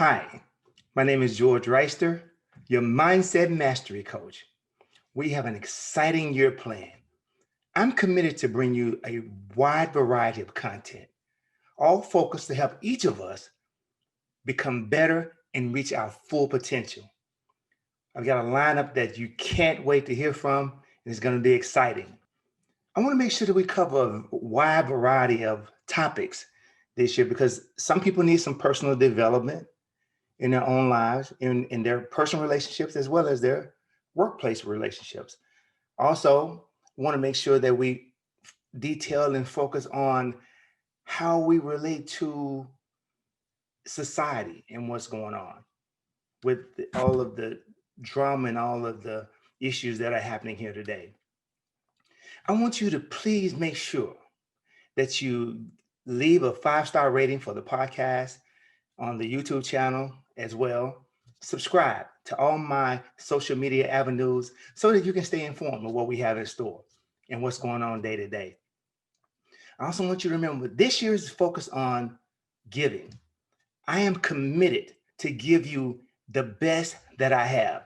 Hi, my name is George Wrighster, your Mindset Mastery Coach. We have an exciting year planned. I'm committed to bring you a wide variety of content, all focused to help each of us become better and reach our full potential. I've got a lineup that you can't wait to hear from, and it's going to be exciting. I want to make sure that we cover a wide variety of topics this year because some people need some personal development in their own lives, in their personal relationships, as well as their workplace relationships. Also, want to make sure that we detail and focus on how we relate to society and what's going on with all of the drama and all of the issues that are happening here today. I want you to please make sure that you leave a 5-star rating for the podcast on the YouTube channel as well. Subscribe to all my social media avenues so that you can stay informed of what we have in store and what's going on day to day. I also want you to remember this year's focus on giving. I am committed to give you the best that I have.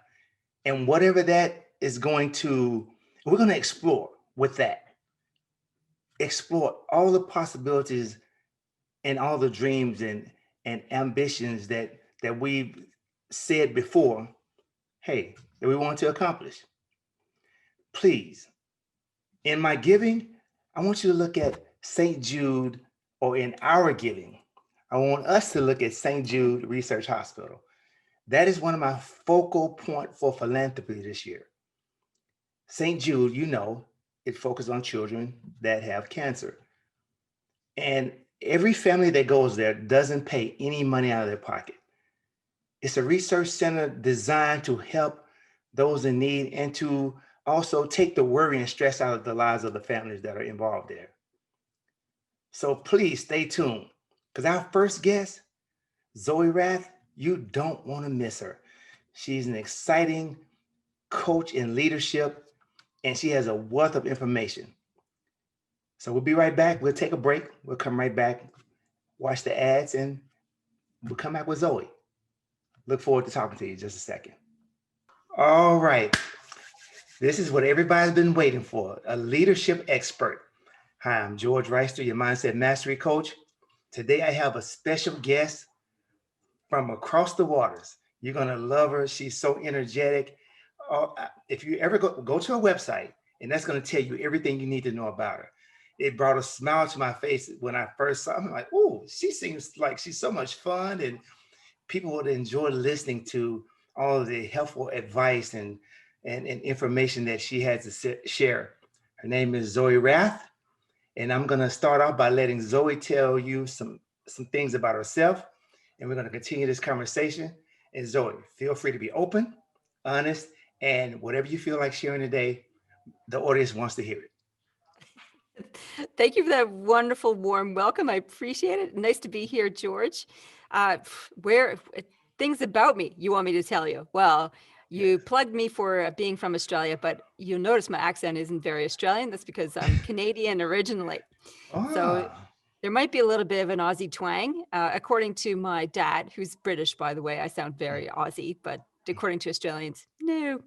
And whatever that is we're going to explore with that. Explore all the possibilities and all the dreams and ambitions that we've said before, hey, that we want to accomplish. Please, in my giving, I want you to look at St. Jude, or in our giving, I want us to look at St. Jude Research Hospital. That is one of my focal point for philanthropy this year. St. Jude, it focuses on children that have cancer. And every family that goes there doesn't pay any money out of their pocket. It's a research center designed to help those in need and to also take the worry and stress out of the lives of the families that are involved there. So please stay tuned, because our first guest, Zoe Wrath, you don't want to miss her. She's an exciting coach in leadership, and she has a wealth of information. So we'll be right back. We'll take a break. We'll come right back, watch the ads, and we'll come back with Zoe. Look forward to talking to you in just a second. All right. This is what everybody's been waiting for, a leadership expert. Hi, I'm George Wrighster, your Mindset Mastery Coach. Today I have a special guest from across the waters. You're going to love her. She's so energetic. If you ever go to her website, and that's going to tell you everything you need to know about her. It brought a smile to my face when I first saw her. I'm like, oh, she seems like she's so much fun, and people would enjoy listening to all of the helpful advice and information that she has to share. Her name is Zoe Wrath, and I'm going to start off by letting Zoe tell you some things about herself, and we're going to continue this conversation. And Zoe, feel free to be open, honest, and whatever you feel like sharing today, the audience wants to hear it. Thank you for that wonderful, warm welcome. I appreciate it. Nice to be here, George. Where things about me you want me to tell you? Well, you plugged me for being from Australia, but you'll notice my accent isn't very Australian. That's because I'm Canadian originally. So there might be a little bit of an Aussie twang. According to my dad, who's British, by the way, I sound very Aussie, but according to Australians, no.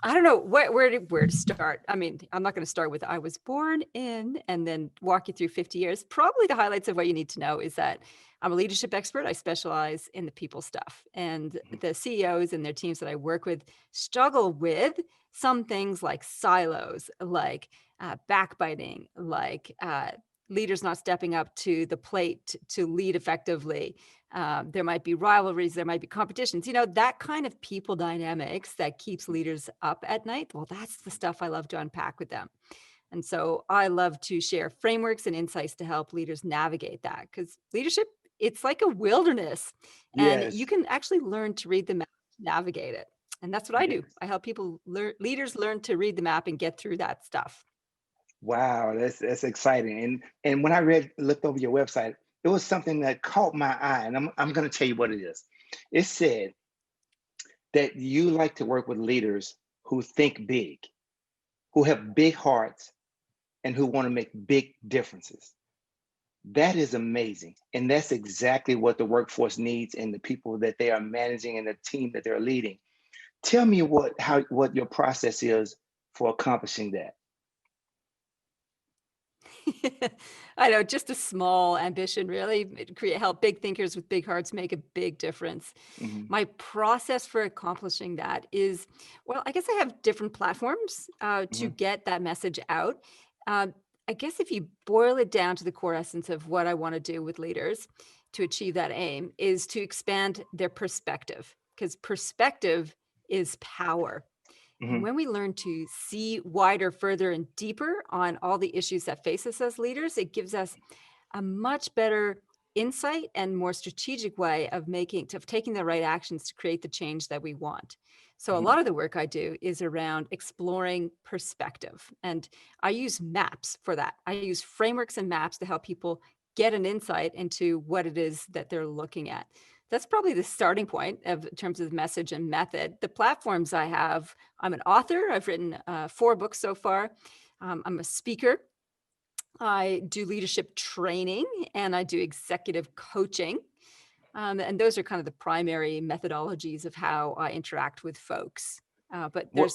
I don't know where to start. I mean, I'm not going to start with I was born in and then walk you through 50 years. Probably the highlights of what you need to know is that I'm a leadership expert. I specialize in the people stuff, and the CEOs and their teams that I work with struggle with some things like silos, like backbiting, like leaders not stepping up to the plate to lead effectively. There might be rivalries, there might be competitions, that kind of people dynamics that keeps leaders up at night. Well, that's the stuff I love to unpack with them. And so I love to share frameworks and insights to help leaders navigate that, because leadership, it's like a wilderness, and you can actually learn to read the map, to navigate it. And that's what I do. I help leaders learn to read the map and get through that stuff. Wow, that's exciting. And when I looked over your website, it was something that caught my eye, and I'm going to tell you what it is. It said that you like to work with leaders who think big, who have big hearts, and who want to make big differences. That is amazing. And that's exactly what the workforce needs and the people that they are managing and the team that they're leading. Tell me what your process is for accomplishing that. I know, just a small ambition, really. Create help big thinkers with big hearts make a big difference. Mhm, My process for accomplishing that is, well, I guess I have different platforms to mhm, get that message out. Um, I guess if you boil it down to the core essence of what I want to do with leaders to achieve that aim is to expand their perspective, because perspective is power. And mhm, when we learn to see wider, further, and deeper on all the issues that face us as leaders, it gives us a much better insight and more strategic way of taking the right actions to create the change that we want. So a mhm, lot of the work I do is around exploring perspective. And I use maps for that. I use frameworks and maps to help people get an insight into what it is that they're looking at. That's probably the starting point in terms of message and method. The platforms I have, I'm an author. I've written 4 books so far. I'm a speaker. I do leadership training and I do executive coaching. And those are kind of the primary methodologies of how I interact with folks. But what,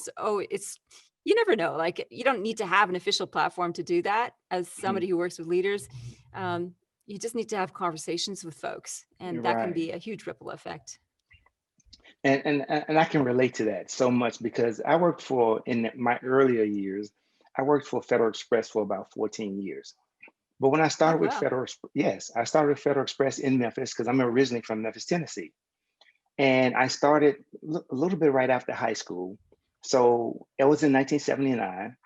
you never know. Like, you don't need to have an official platform to do that. As mhm, somebody who works with leaders, um, you just need to have conversations with folks, and you're that can right. be a huge ripple effect. And I can relate to that so much because I worked for in my earlier years, I worked for Federal Express for about 14 years. But when I Oh, started with wow. Yes, I started with Federal Express in Memphis because I'm originally from Memphis, Tennessee. And I started a little bit right after high school. So it was in 1979.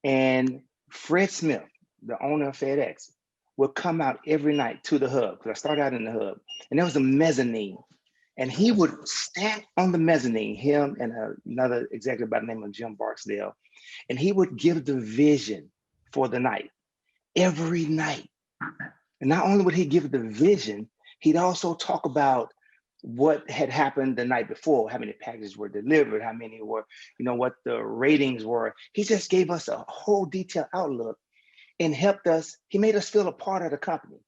And Fred Smith, the owner of FedEx, would come out every night to the hub because I started out in the hub. And there was a mezzanine. And he would stand on the mezzanine, him and another executive by the name of Jim Barksdale, and he would give the vision for the night every night. And not only would he give the vision, he'd also talk about what had happened the night before, how many packages were delivered, how many were, what the ratings were. He just gave us a whole detailed outlook and helped us. He made us feel a part of the company.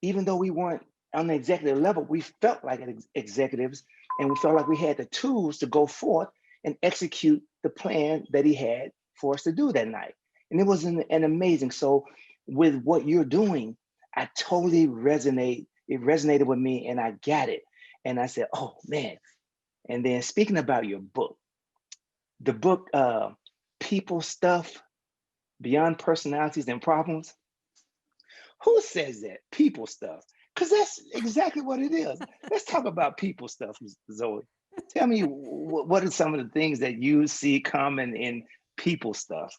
Even though we weren't on the executive level, we felt like executives and we felt like we had the tools to go forth and execute the plan that he had for us to do that night. And it was an amazing. So with what you're doing, I totally resonate. It resonated with me and I got it. And I said, oh man. And then speaking about your book, the book, People Stuff Beyond Personalities and Problems, who says that? People stuff. Because that's exactly what it is. Let's talk about people stuff, Zoe. Tell me what are some of the things that you see common in people stuff?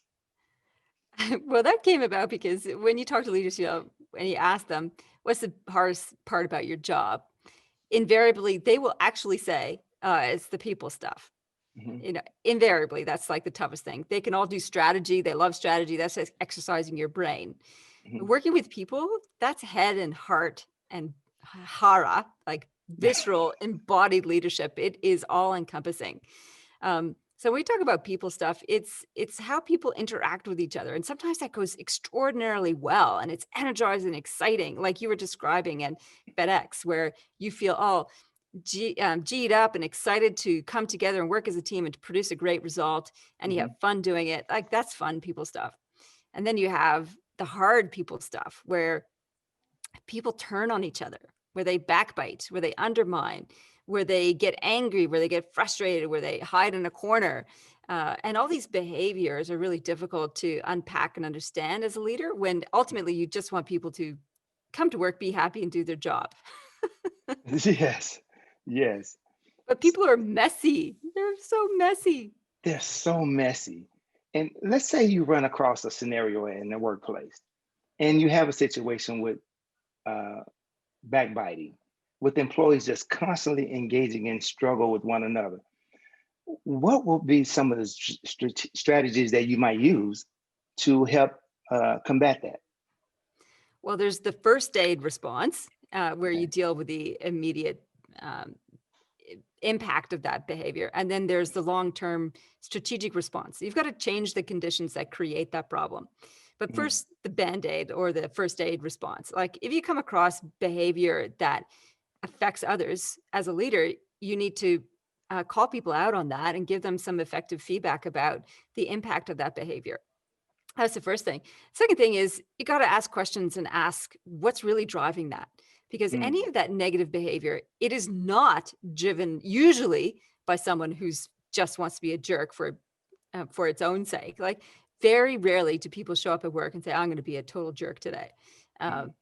Well, that came about because when you talk to leaders, and you ask them, what's the hardest part about your job? Invariably, they will actually say, it's the people stuff. Mhm, Invariably, that's like the toughest thing. They can all do strategy. They love strategy. That's just exercising your brain. mhm. Working with people, that's head and heart and hara, like visceral, embodied leadership. It is all encompassing. So when we talk about people stuff, it's how people interact with each other, and sometimes that goes extraordinarily well, and it's energizing and exciting, like you were describing in FedEx, where you feel all G'd up and excited to come together and work as a team and to produce a great result, and you have Mhm, fun doing it. Like, that's fun people stuff. And then you have the hard people stuff where people turn on each other, where they backbite, where they undermine, where they get angry, where they get frustrated, where they hide in a corner. And all these behaviors are really difficult to unpack and understand as a leader when ultimately you just want people to come to work, be happy, and do their job. Yes, yes. But people are messy. They're so messy. They're so messy. And let's say you run across a scenario in the workplace and you have a situation with uh, backbiting, with employees just constantly engaging in struggle with one another. What will be some of the strategies that you might use to help combat that? Well, there's the first aid response, where you Okay. deal with the immediate um, impact of that behavior. And then there's the long term strategic response. You've got to change the conditions that create that problem. But Mm, first, the Band-Aid or the first aid response. Like if you come across behavior that affects others as a leader, you need to call people out on that and give them some effective feedback about the impact of that behavior. That's the first thing. Second thing is you got to ask questions and ask what's really driving that. Because any mm, of that negative behavior, it is not driven usually by someone who's just wants to be a jerk for its own sake. Like very rarely do people show up at work and say, I'm going to be a total jerk today. Uh, mm,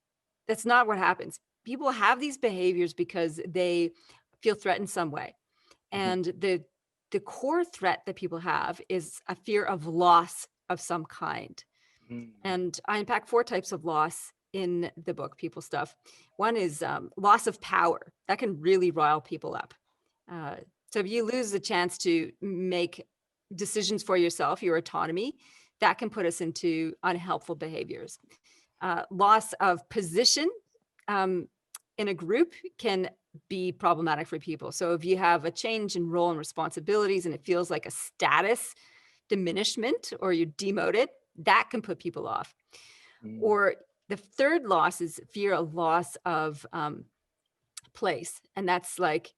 that's not what happens. People have these behaviors because they feel threatened some way. mhm, And the core threat that people have is a fear of loss of some kind. mm, And I unpack 4 types of loss in the book, People Stuff. One is loss of power. That can really rile people up. Uh, so if you lose the chance to make decisions for yourself, your autonomy, that can put us into unhelpful behaviors. Loss of position um, in a group can be problematic for people. So if you have a change in role and responsibilities and it feels like a status diminishment or you're demoted, that can put people off. mm, Or the third loss is fear of loss of place. And that's like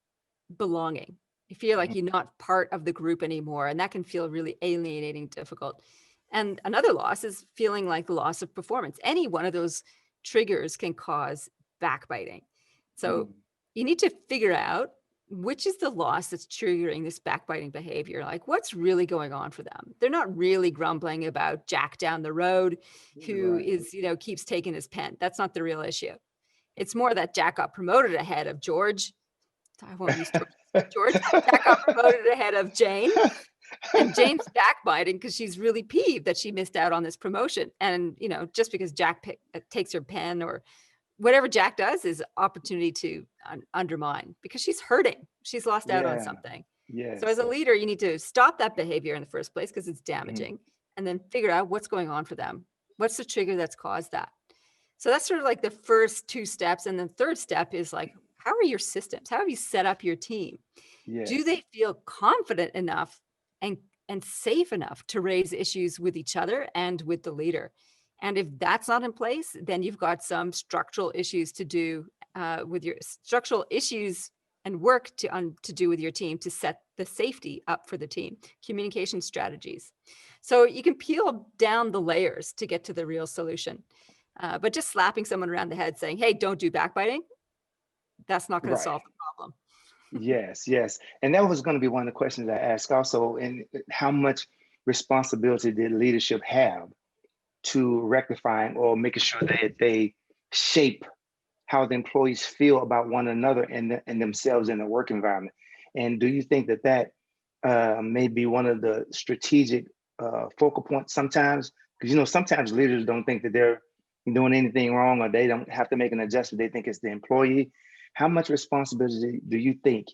belonging. You feel like mhm, you're not part of the group anymore. And that can feel really alienating, difficult. And another loss is feeling like the loss of performance. Any one of those triggers can cause backbiting. So mm, you need to figure out which is the loss that's triggering this backbiting behavior. Like what's really going on for them? They're not really grumbling about Jack down the road who right. is, keeps taking his pen. That's not the real issue. It's more that Jack got promoted ahead of George. I won't use George. George. Jack got promoted ahead of Jane. And Jane's backbiting because she's really peeved that she missed out on this promotion. And, just because Jack takes her pen or whatever Jack does is opportunity to undermine because she's hurting. She's lost out on Yeah. something. So as Yes. a leader, you need to stop that behavior in the first place because it's Mhm, damaging and then figure out what's going on for them. What's the trigger that's caused that? So that's sort of like the first 2 steps. And the third step is like, how are your systems? How have you set up your team? Do yes. they feel confident enough and and safe enough to raise issues with each other and with the leader? And if that's not in place, then you've got some structural issues to do with your structural issues and work to do with your team to set the safety up for the team. Communication strategies. So you can peel down the layers to get to the real solution. But just slapping someone around the head saying, "Hey, don't do backbiting," that's not going to Right. solve the problem. Yes, yes. And that was going to be one of the questions I asked also. And how much responsibility did leadership have to rectifying or making sure that they shape how the employees feel about one another and themselves in the work environment? And do you think that may be one of the strategic focal points sometimes? Because, sometimes leaders don't think that they're doing anything wrong or they don't have to make an adjustment. They think it's the employee. How much responsibility do you think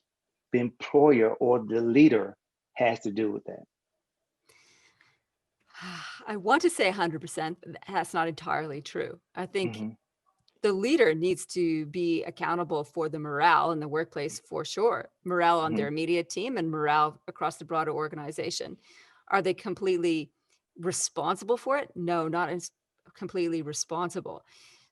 the employer or the leader has to do with that? I want to say 100%, but that's not entirely true. I think Hmm. the leader needs to be accountable for the morale in the workplace for sure. Morale on Hmm. their immediate team and morale across the broader organization. Are they completely responsible for it? No, not as completely responsible.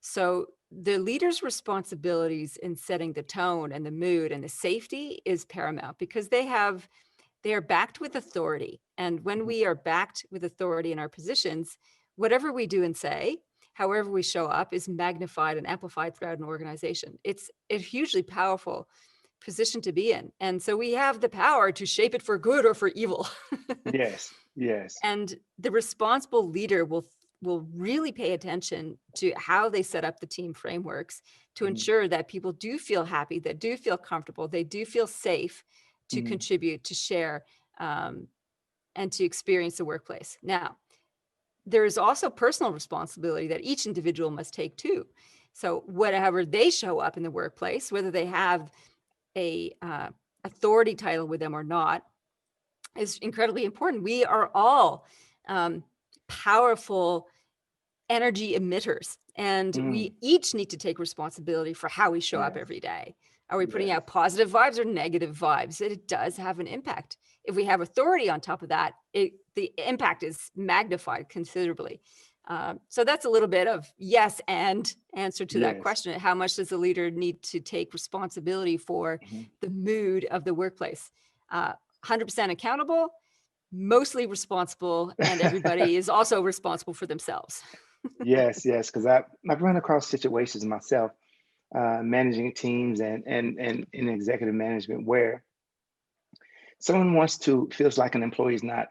So the leader's responsibilities in setting the tone and the mood and the safety is paramount because they are backed with authority. And when we are backed with authority in our positions, whatever we do and say, however we show up, is magnified and amplified throughout an organization. It's a hugely powerful position to be in. And so we have the power to shape it for good or for evil. Yes, yes. And the responsible leader will really pay attention to how they set up the team frameworks to Mhm, ensure that people do feel happy, that do feel comfortable, they do feel safe to mhm, contribute, to share, um, and to experience the workplace. Now, there is also personal responsibility that each individual must take too. So, whatever they show up in the workplace, whether they have a authority title with them or not, is incredibly important. We are all um, powerful energy emitters, and mm. we each need to take responsibility for how we show up Yes, every day. Are we putting yes. out positive vibes or negative vibes? It does have an impact. If we have authority on top of that, the impact is magnified considerably. So that's a little bit of yes and answer to that Yes. question. How much does the leader need to take responsibility for Mhm. the mood of the workplace? 100% accountable, mostly responsible, and everybody is also responsible for themselves. Yes, yes, because I've run across situations myself, managing teams and in executive management where someone wants to feels like an employee is not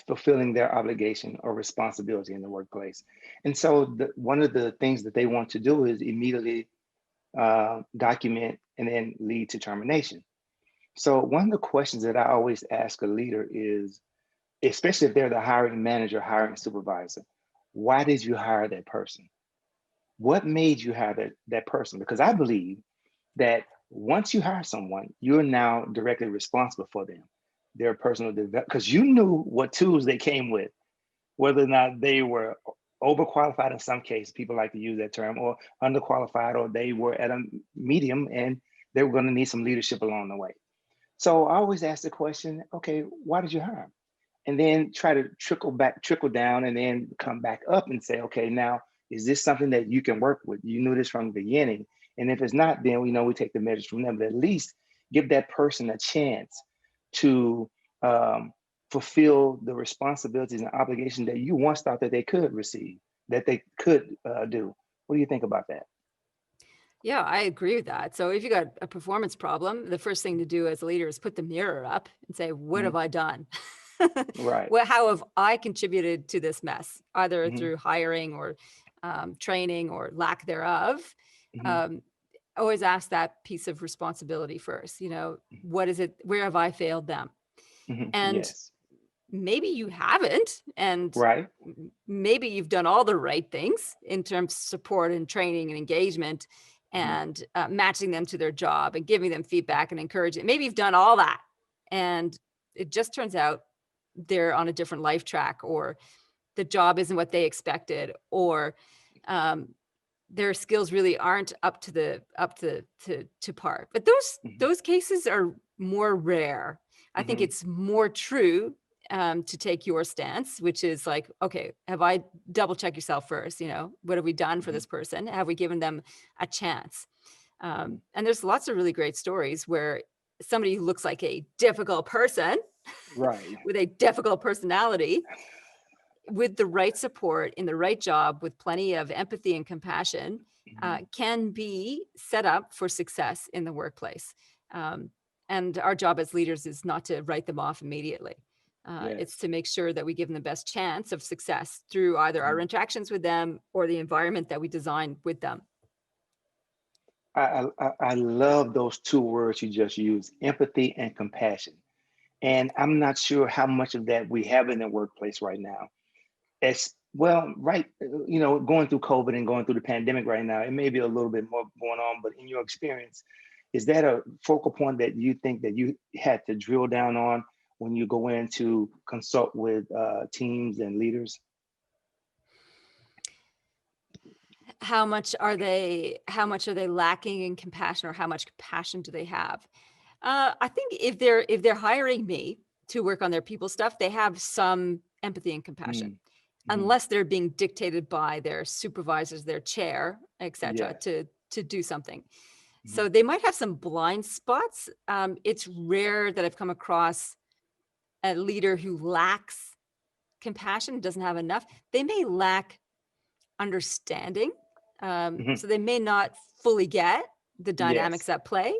fulfilling their obligation or responsibility in the workplace. And so one of the things that they want to do is immediately document and then lead to termination. So one of the questions that I always ask a leader is, especially if they're the hiring manager, hiring supervisor, why did you hire that person? What made you hire that person? Because I believe that once you hire someone, you're now directly responsible for them, their personal development, because you knew what tools they came with, whether or not they were overqualified in some cases, people like to use that term, or underqualified, or they were at a medium and they were going to need some leadership along the way. So I always ask the question, okay, why did you hire them? And then try to trickle down, and then come back up and say, okay, now, is this something that you can work with? You knew this from the beginning. And if it's not, then we know we take the measures from them, but at least give that person a chance to fulfill the responsibilities and obligations that you once thought that they could receive, that they could do. What do you think about that? Yeah, I agree with that. So if you got a performance problem, the first thing to do as a leader is put the mirror up and say, what Mhm. have I done? Right. How have I contributed to this mess, either Hmm. through hiring or training or lack thereof? Hmm. Um, Always ask that piece of responsibility first. What is it? Where have I failed them? Hmm. And Yes. maybe you haven't, and Right. maybe you've done all the right things in terms of support and training and engagement Hmm. and matching them to their job and giving them feedback and encouraging. Maybe you've done all that, and it just turns out they're on a different life track, or the job isn't what they expected, or um, their skills really aren't up to par. But those Hmm. those cases are more rare. I think Hmm. it's more true to take your stance, which is like, okay, have I double check yourself first? What have we done for Hmm. this person? Have we given them a chance? Hmm. And there's lots of really great stories where somebody who looks like a difficult person Right. with a difficult personality, with the right support in the right job, with plenty of empathy and compassion, Hmm. can be set up for success in the workplace. Um, and our job as leaders is not to write them off immediately. It's Yes. to make sure that we give them the best chance of success through either our Mhm. interactions with them or the environment that we design with them. I love those two words you just used, empathy and compassion. And I'm not sure how much of that we have in the workplace right now. As well, right, going through COVID and going through the pandemic right now, it may be a little bit more going on, but in your experience, is that a focal point that you think that you had to drill down on when you go in to consult with teams and leaders? How much are they lacking in compassion, or how much compassion do they have? I think if they're hiring me to work on their people stuff, they have some empathy and compassion, Mm-hmm. unless they're being dictated by their supervisors, their chair, etc., Yes. to do something. Mhm. So they might have some blind spots. It's rare that I've come across a leader who lacks compassion, doesn't have enough. They may lack understanding. Mhm. So they may not fully get the Yes. dynamics at play,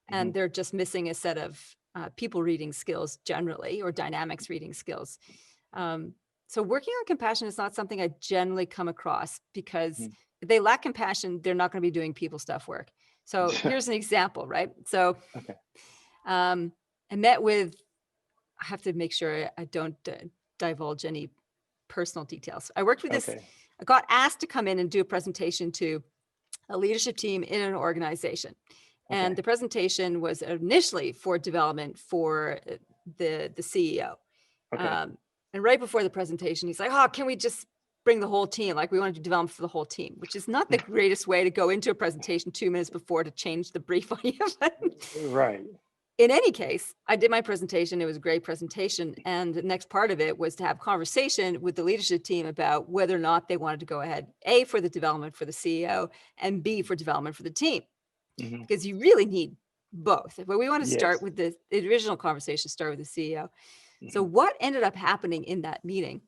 and Mhm. they're just missing a set of people reading skills generally, or dynamics reading skills. Um, so working on compassion is not something I generally come across, because Mhm. if they lack compassion, they're not going to be doing people stuff work. So here's an example, right? So Okay. um, I met with, I have to make sure I don't divulge any personal details. Okay. I got asked to come in and do a presentation to a leadership team in an organization. And Okay. the presentation was initially for development for the CEO. Okay. And right before the presentation, he's like, oh, can we just bring the whole team? Like, we want to do development for the whole team, which is not the greatest way to go into a presentation 2 minutes before to change the brief on you. Right. in any case, I did my presentation. It was a great presentation. And the next part of it was to have conversation with the leadership team about whether or not they wanted to go ahead, A, for the development for the CEO, and B, for development for the team. Mhm. Because you really need both. But we want to start Yes. with the original conversation, start with the CEO. So Mhm. what ended up happening in that meeting?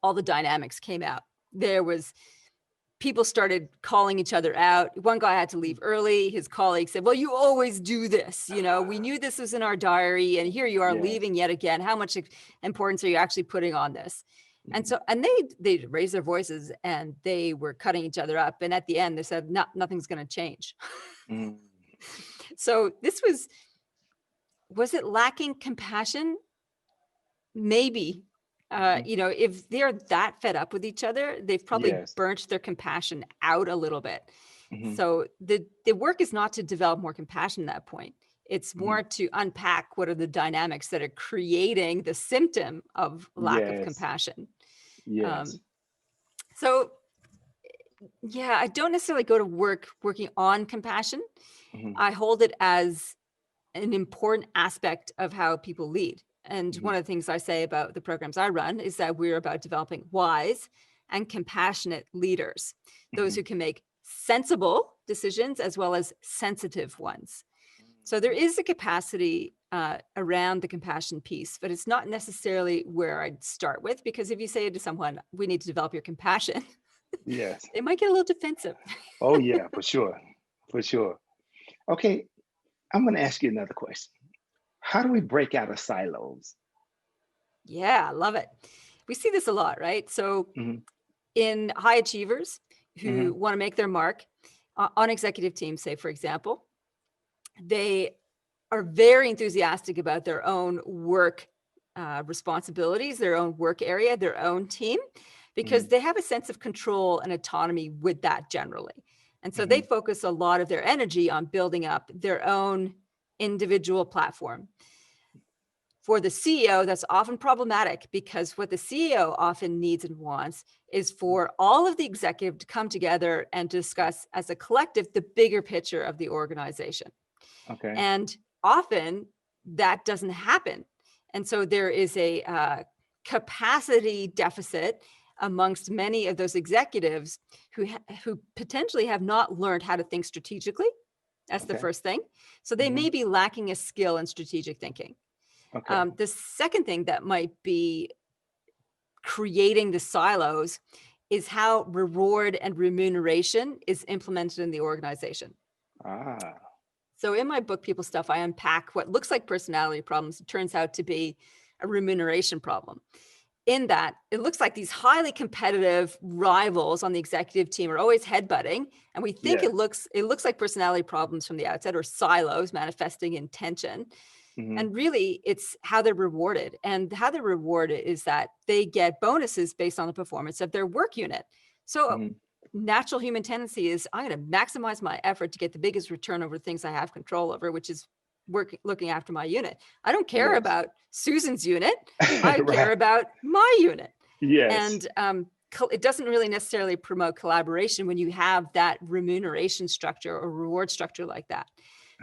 All the dynamics came out. There was people started calling each other out. One guy had to leave early. His colleague said, well, you always do this. You know, we knew this was in our diary and here you are Yes. leaving yet again. How much importance are you actually putting on this? And Mhm. so, and they raised their voices and they were cutting each other up. And at the end, they said, nothing's going to change. Mhm. So this was it lacking compassion? Maybe. Mhm. You know, if they're that fed up with each other, they've probably Yes. burnt their compassion out a little bit. Mhm. So the work is not to develop more compassion at that point. It's Mhm. more to unpack what are the dynamics that are creating the symptom of lack of Yes. compassion. Yes. Um, so yeah, I don't necessarily go to work working on compassion. Mhm. I hold it as an important aspect of how people lead. And one Mhm. of the things I say about the programs I run is that we're about developing wise and compassionate leaders, those Mhm. who can make sensible decisions as well as sensitive ones. So there is a capacity around the compassion piece, but it's not necessarily where I'd start with, because if you say to someone, we need to develop your compassion, Yes. they might get a little defensive. Oh yeah, for sure. For sure. Okay, I'm going to ask you another question. How do we break out of silos? Yeah, I love it. We see this a lot, right? So Mhm. in high achievers who Mhm. want to make their mark on executive teams, say, for example, they are very enthusiastic about their own work responsibilities, their own work area, their own team, because Mhm. they have a sense of control and autonomy with that generally. And so they Mhm. focus a lot of their energy on building up their own individual platform. For the CEO, that's often problematic because what the CEO often needs and wants is for all of the executive to come together and discuss as a collective the bigger picture of the organization. Okay. And often that doesn't happen. And so there is a capacity deficit amongst many of those executives who potentially have not learned how to think strategically. That's the Okay. first thing. So they Mhm. may be lacking a skill in strategic thinking. Okay. The second thing that might be creating the silos is how reward and remuneration is implemented in the organization. Ah. So in my book, People Stuff, I unpack what looks like personality problems. It turns out to be a remuneration problem. In that, it looks like these highly competitive rivals on the executive team are always headbutting, and we think Yes. it looks like personality problems from the outset, or silos manifesting in tension. Mhm. And really, it's how they're rewarded. And how they're rewarded is that they get bonuses based on the performance of their work unit. So Mhm. natural human tendency is I'm going to maximize my effort to get the biggest return over things I have control over, which is looking after my unit. I don't care Yes. about Susan's unit. I care Right. about my unit. Yes. And it doesn't really necessarily promote collaboration when you have that remuneration structure or reward structure like that.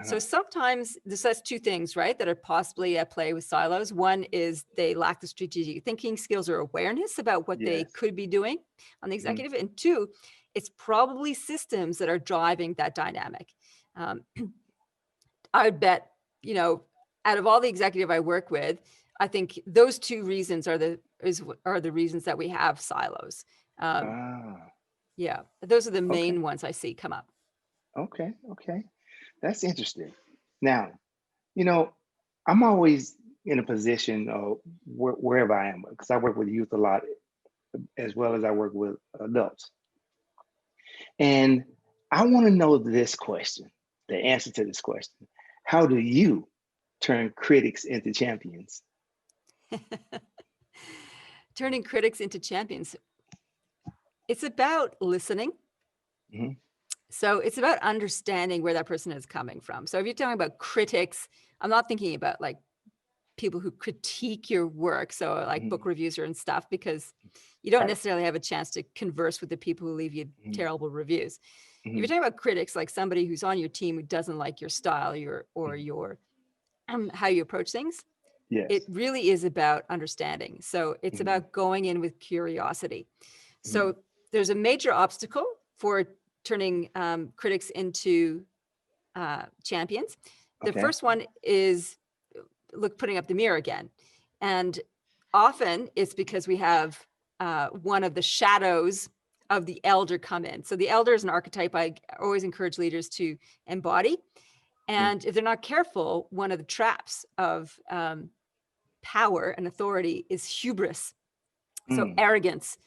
So Uh-huh. sometimes this has two things, right, that are possibly at play with silos. One is they lack the strategic thinking skills or awareness about what they Yes. could be doing on the Mhm. executive. And two, it's probably systems that are driving that dynamic. Um, I would bet, you know, out of all the executive I work with, I think those two reasons are the reasons that we have silos. Um, Ah. yeah, those are the Okay. main ones I see come up. Okay. Okay. That's interesting. Now, you know, I'm always in a position of wherever I am, because I work with youth a lot, as well as I work with adults. And I want to know this question, the answer to this question. How do you turn critics into champions? Turning critics into champions. It's about listening. Mhm. So it's about understanding where that person is coming from. So if you're talking about critics, I'm not thinking about like people who critique your work. So like Mhm. book reviews and stuff, because you don't Right. necessarily have a chance to converse with the people who leave you Mhm. terrible reviews. If you're Mhm. talking about critics, like somebody who's on your team who doesn't like your style, or Mhm. your how you approach things. It Yes. really is about understanding. So it's Mm-hmm. about going in with curiosity. Mm-hmm. So there's a major obstacle for turning critics into champions. The Okay. first one is putting up the mirror again. And often it's because we have one of the shadows of the elder come in. So the elder is an archetype I always encourage leaders to embody. And if they're not careful, one of the traps of power and authority is hubris. So Mm. arrogance.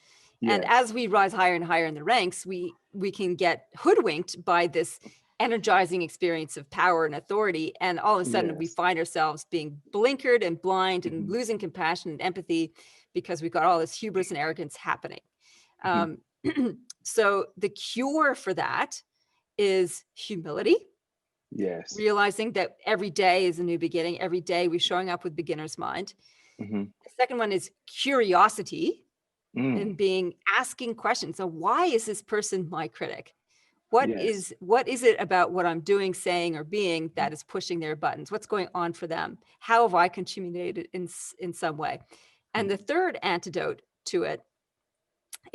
And Yes. as we rise higher and higher in the ranks, we can get hoodwinked by this energizing experience of power and authority. And all of a sudden we Yes. find ourselves being blinkered and blind and Mm-hmm. losing compassion and empathy because we've got all this hubris and arrogance happening. Mm-hmm. So the cure for that is humility, Yes. realizing that every day is a new beginning. Every day we're showing up with beginner's mind. Mm-hmm. The second one is curiosity, Mm. and asking questions. So why is this person my critic? What Yes. is it about what I'm doing, saying, or being that is pushing their buttons? What's going on for them? How have I contributed in some way? And the third antidote to it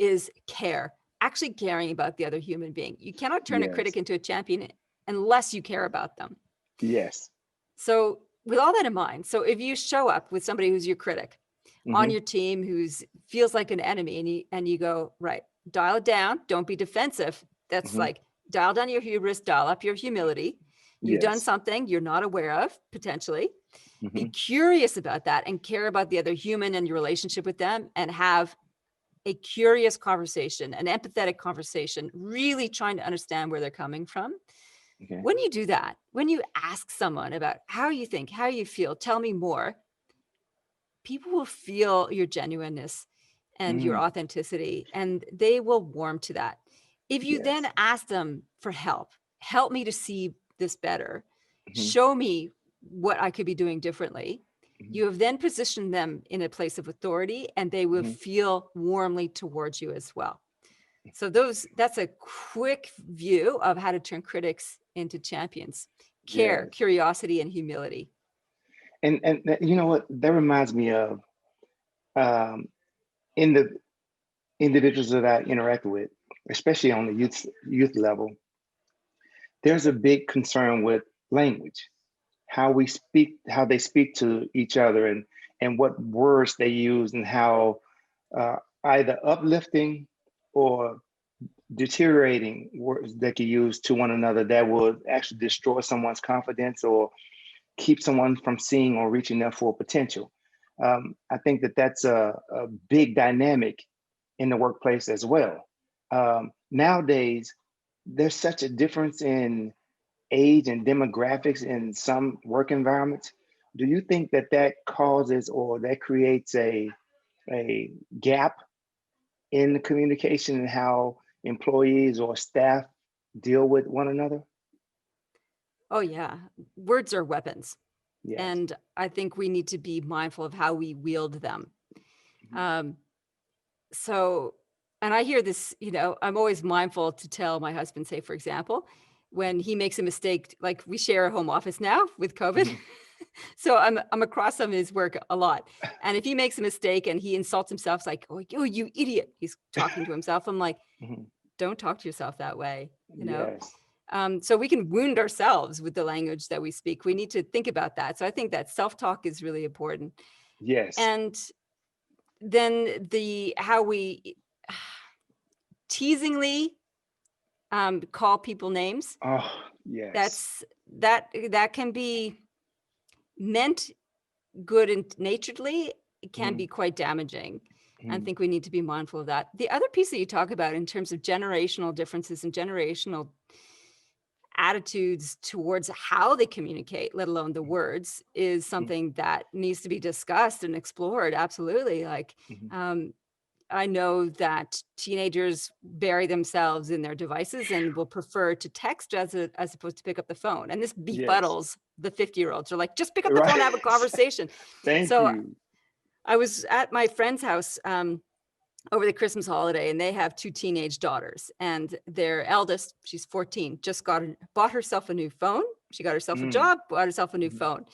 is care, actually caring about the other human being. You cannot turn a Yes. critic into a champion unless you care about them. Yes. So with all that in mind, so if you show up with somebody who's your critic on Mm-hmm. your team, who's feels like an enemy, and you go, right, dial it down, don't be defensive. That's Mm-hmm. like dial down your hubris, dial up your humility. You've done Yes. something you're not aware of, potentially. Be Mm-hmm. curious about that and care about the other human and your relationship with them, and have a curious conversation, an empathetic conversation, really trying to understand where they're coming from. Okay. When you do that, when you ask someone about how you think, how you feel, tell me more, people will feel your genuineness and your Mm. authenticity, and they will warm to that. If you then Yes. ask them for help me to see this better, Mm-hmm. show me what I could be doing differently, Mm-hmm. you have then positioned them in a place of authority, and they will Mm-hmm. feel warmly towards you as well. So that's a quick view of how to turn critics into champions. Care, Yes. curiosity, and humility. And you know what? That reminds me of um, in the individuals that I interact with, especially on the youth level. There's a big concern with language, how we speak, how they speak to each other, and what words they use, and how uh, either uplifting or deteriorating words they can use to one another that will actually destroy someone's confidence or keep someone from seeing or reaching their full potential. I think that that's a big dynamic in the workplace as well. Nowadays, there's such a difference in age and demographics in some work environments. Do you think that that causes or that creates a gap in the communication and how employees or staff deal with one another? Oh, yeah. Words are weapons. Yes. And I think we need to be mindful of how we wield them. Um, so, and I hear this, I'm always mindful to tell my husband, say, for example, when he makes a mistake, like we share a home office now with COVID. Mhm. So I'm across from his work a lot. And if he makes a mistake and he insults himself, it's like, oh, you idiot. He's talking to himself. I'm like, Mhm. don't talk to yourself that way. Yes. So we can wound ourselves with the language that we speak. We need to think about that. So I think that self-talk is really important. Yes. And then how we teasingly call people names, Oh, yes. that can be meant good and naturedly. It can Mhm. be quite damaging. I Mhm. think we need to be mindful of that. The other piece that you talk about in terms of generational differences and generational attitudes towards how they communicate, let alone the words, is Mhm. something that needs to be discussed and explored. Absolutely. Like, Mhm. I know that teenagers bury themselves in their devices and will prefer to text as opposed to pick up the phone. And this Yes. befuddles the 50-year-olds. They're like, just pick up the phone, Right. have a conversation. Thank So you. I was at my friend's house over the Christmas holiday, and they have 2 teenage daughters, and their eldest, she's 14, just bought herself a new phone. She got herself a Mm. job, bought herself a new Mhm. phone.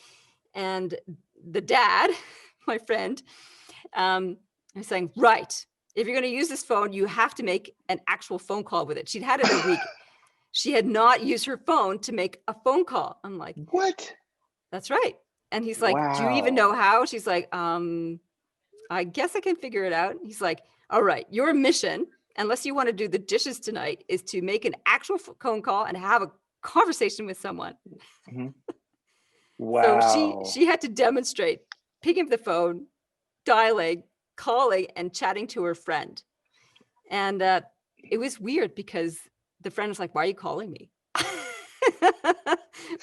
And the dad, my friend, was saying, right, if you're going to use this phone, you have to make an actual phone call with it. She'd had it a week. She had not used her phone to make a phone call. I'm like, What? that's right. And he's like, do you even know how? She's like, I guess I can figure it out. He's like, all right, your mission, unless you want to do the dishes tonight, is to make an actual phone call and have a conversation with someone. Mhm. So Wow. she had to demonstrate picking up the phone, dialing, calling, and chatting to her friend. And it was weird because the friend was like, why are you calling me?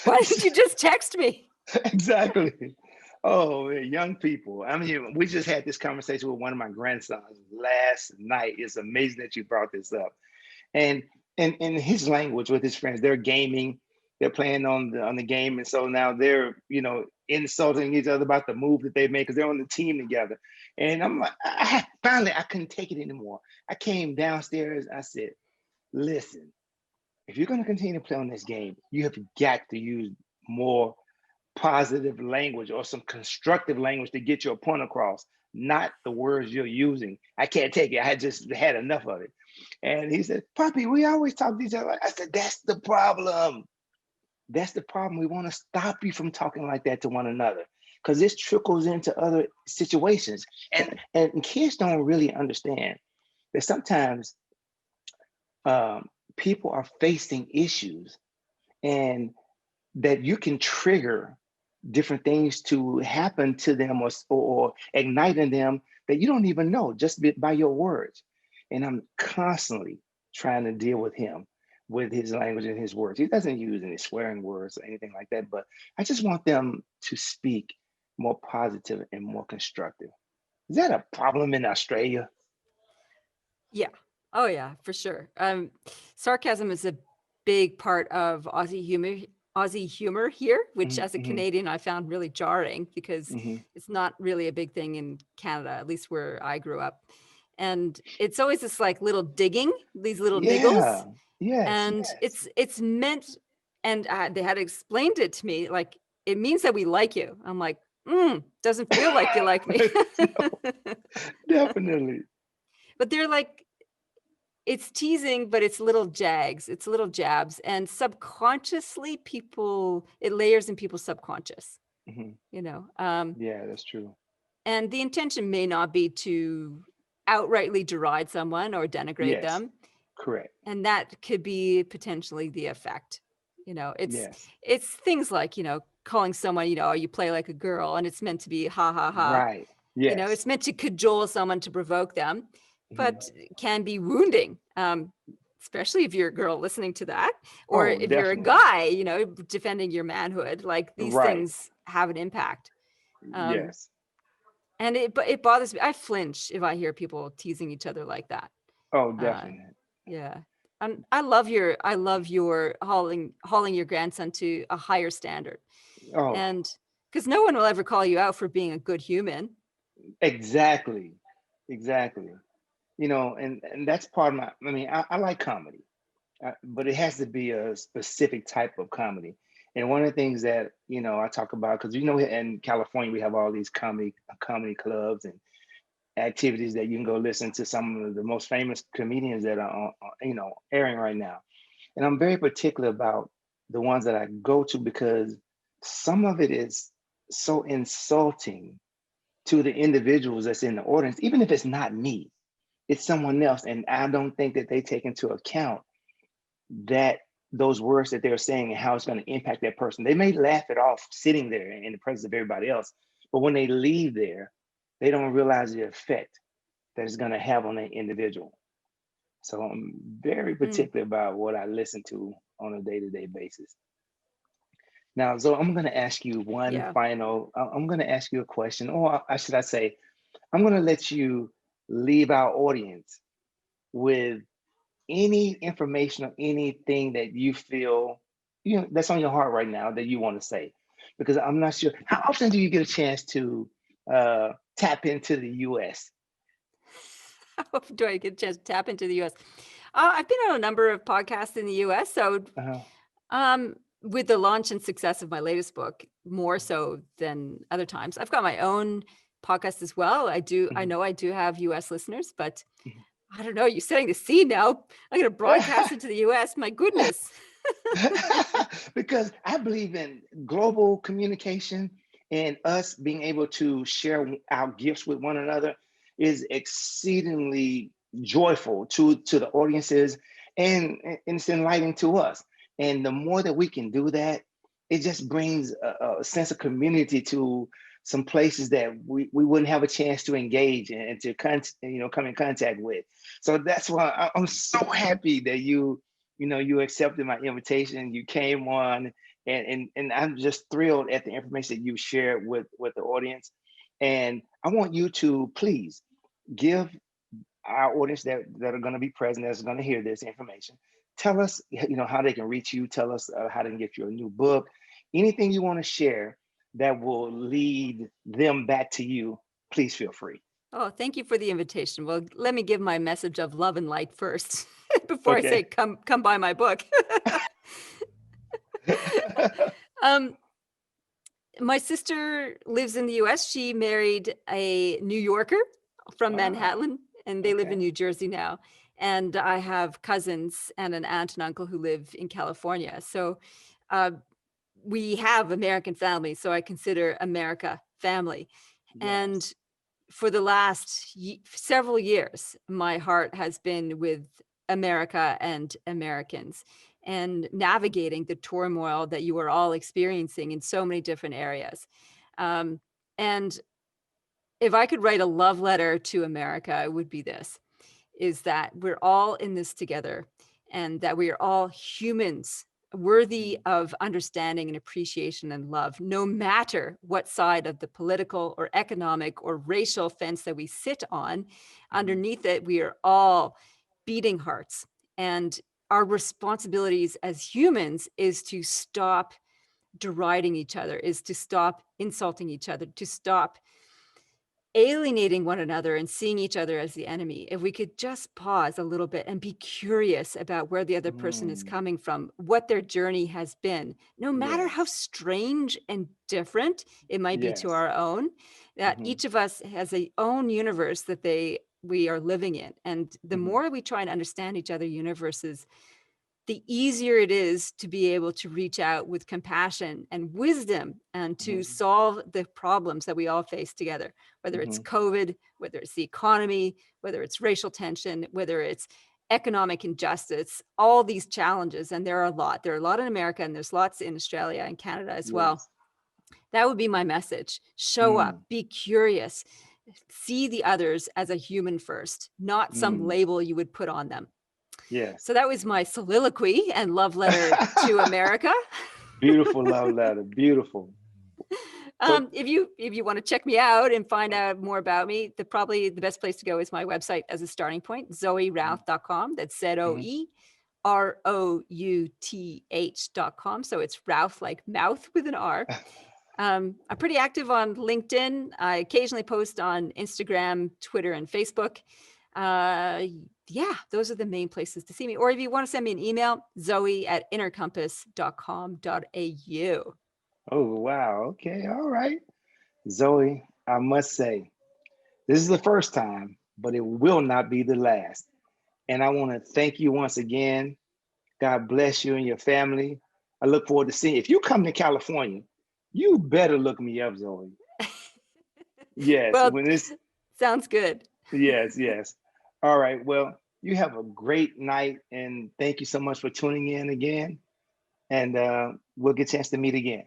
Why didn't you just text me? Exactly. Oh, young people. I mean, we just had this conversation with one of my grandsons last night. It's amazing that you brought this up. And in his language with his friends, they're gaming, they're playing on the game, and so now they're insulting each other about the move that they made because they're on the team together. And I'm like, finally, I couldn't take it anymore. I came downstairs. I said, listen, if you're going to continue to play on this game, you have got to use more positive language or some constructive language to get your point across, not the words you're using. I can't take it. I just had enough of it. And he said, Puppy, we always talk to each other. I said, that's the problem. That's the problem. We want to stop you from talking like that to one another because this trickles into other situations. And kids don't really understand that sometimes people are facing issues and that you can trigger different things to happen to them or ignite in them that you don't even know just by your words. And I'm constantly trying to deal with him with his language and his words. He doesn't use any swearing words or anything like that, but I just want them to speak more positive and more constructive. Is that a problem in Australia? Yeah. Oh yeah, for sure. Sarcasm is a big part of Aussie humor here, which as a Mm-hmm, Canadian I found really jarring because mm-hmm. it's not really a big thing in Canada, at least where I grew up. And it's always this like little digging, these little Yeah. niggles, Yes. and it's meant, and they had explained it to me like it means that we like you. I'm like, doesn't feel like you like me. No, definitely. But they're like, it's teasing, but it's little jags, it's little jabs, and subconsciously it layers in people's subconscious, Hmm. you know. Yeah, that's true. And the intention may not be to outrightly deride someone or denigrate Yes, them, correct. and that could be potentially the effect. It's Yes, things like, calling someone, oh, you play like a girl, and it's meant to be ha ha ha. right. Yes. It's meant to cajole someone to provoke them, Mhm. but can be wounding, especially if you're a girl listening to that, or Oh, if you're a definitely. guy, defending your manhood. Like these Right. things have an impact. Yes. And it bothers me. I flinch if I hear people teasing each other like that. Oh, Uh, definitely. yeah. And I love your hauling your grandson to a higher standard. Oh, And because no one will ever call you out for being a good human. exactly. Exactly. And that's part of I mean, I like comedy, but it has to be a specific type of comedy. And one of the things that, I talk about, because, in California, we have all these comedy clubs and activities that you can go listen to some of the most famous comedians that are airing right now. And I'm very particular about the ones that I go to because some of it is so insulting to the individuals that's in the audience, even if it's not me, it's someone else. And I don't think that they take into account that those words that they're saying and how it's going to impact that person. They may laugh it off sitting there in the presence of everybody else, but when they leave there, they don't realize the effect that it's going to have on that individual. So I'm very Mm, particular about what I listen to on a day-to-day basis. Now, so I'm going to ask you yeah. I'm going to ask you a question, or should I say, I'm going to let you leave our audience with any information or anything that you feel, that's on your heart right now that you want to say. Because I'm not sure, how often do you get a chance to tap into the US? How do I get a chance to tap into the US? I've been on a number of podcasts in the US. So Uh-huh. with the launch and success of my latest book, more so than other times. I've got my own podcast as well. I know I do have US listeners, but I don't know, you're setting the scene now. I'm going to broadcast it to the US. My goodness. Because I believe in global communication, and us being able to share our gifts with one another is exceedingly joyful to the audiences, and it's enlightening to us. And the more that we can do that, it just brings a sense of community to some places that we wouldn't have a chance to engage in and to come in contact with. So that's why I'm so happy that you accepted my invitation. You came on, and I'm just thrilled at the information that you shared with the audience. And I want you to please give our audience that are going to be present, that's going to hear this information, tell us how they can reach you. Tell us how they can get you a new book, anything you want to share that will lead them back to you. Please feel free. Oh, thank you for the invitation. Well, let me give my message of love and light first before I say, Okay. come buy my book. My sister lives in the US. She married a New Yorker from Wow. Manhattan, and they live in Okay. New Jersey now. And I have cousins and an aunt and uncle who live in California. So we have American family. So I consider America family. And Yes. for the last several years, my heart has been with America and Americans, and navigating the turmoil that you are all experiencing in so many different areas. And if I could write a love letter to America, it would be this, is that we're all in this together, and that we are all humans worthy of understanding and appreciation and love, no matter what side of the political or economic or racial fence that we sit on. Underneath it, we are all beating hearts. And our responsibilities as humans is to stop deriding each other, is to stop insulting each other, to stop alienating one another and seeing each other as the enemy. If we could just pause a little bit and be curious about where the other person is coming from, what their journey has been, no matter how Yes. strange and different it might be to Yes. our own, that each of us has a own universe that we are living in. And the more we try and understand each other universes, the easier it is to be able to reach out with compassion and wisdom and to solve the problems that we all face together, whether it's COVID, whether it's the economy, whether it's racial tension, whether it's economic injustice, all these challenges. And there are a lot. There are a lot in America, and there's lots in Australia and Canada as well. Yes. That would be my message. Show up, be curious, see the others as a human first, not some label you would put on them. Yes. So that was my soliloquy and love letter to America. Beautiful love letter. Beautiful. If you want to check me out and find out more about me, probably the best place to go is my website as a starting point, zoerouth.com. That's ZOEROUTH.com. So it's Routh like mouth with an R. I'm pretty active on LinkedIn. I occasionally post on Instagram, Twitter, and Facebook. Yeah, those are the main places to see me. Or if you want to send me an email, zoe@innercompass.com.au. Oh, wow. Okay. All right. Zoe, I must say, this is the first time, but it will not be the last. And I want to thank you once again. God bless you and your family. I look forward to seeing you. If you come to California, you better look me up, Zoe. Yes. Well, when this sounds good. Yes, yes. All right. Well, you have a great night, and thank you so much for tuning in again. And we'll get a chance to meet again.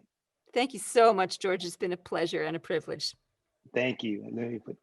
Thank you so much, George. It's been a pleasure and a privilege. Thank you. Let me put